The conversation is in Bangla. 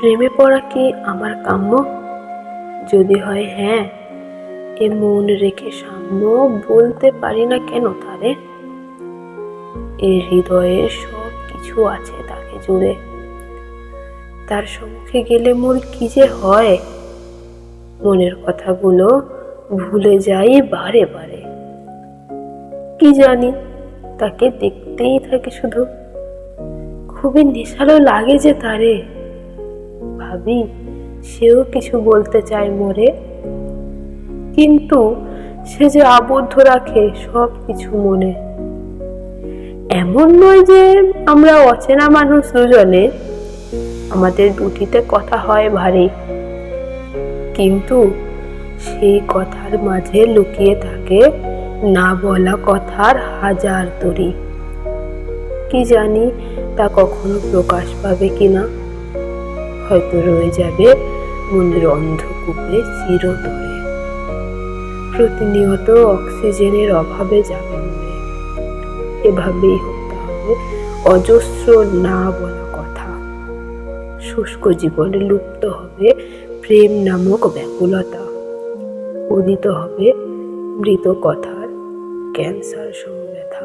প্রেমে পড়া কি আমার কাম্য? যদি হয় হ্যাঁ, এ মন রেখে সাম্য বলতে পারি না কেন তারে? এর হৃদয়ের সব কিছু আছে তাকে জুড়ে। তার সম্মুখে গেলে মোর কি যে হয়, মনের কথাগুলো ভুলে যাই বারে বারে। কি জানি, তাকে দেখতেই থাকে শুধু। খুবই নেশালো লাগে যে তারে। ভাবি সেও কিছু বলতে চায় মোরে, কিন্তু সে যে আবদ্ধ রাখে সব কিছু মনে। এমন নয় যে আমরা অচেনা মানুষ দুজনে, আমাদের দুটিতে কথা হয় ভারী, কিন্তু সেই কথার মাঝে লুকিয়ে থাকে না বলা কথার হাজার তরি। কি জানি তা কখনো প্রকাশ পাবে কিনা, হয়তো রয়ে যাবে মনের অন্ধকূপে চিরতরে। প্রতিনিয়ত অক্সিজেনের অভাবে যাবে মরে। এভাবেই হতে হবে অজস্র না বলা কথা। শুষ্ক জীবনে লুপ্ত হবে প্রেম নামক ব্যাকুলতা। উদিত হবে মৃত কথার ক্যান্সার সমব্যথা।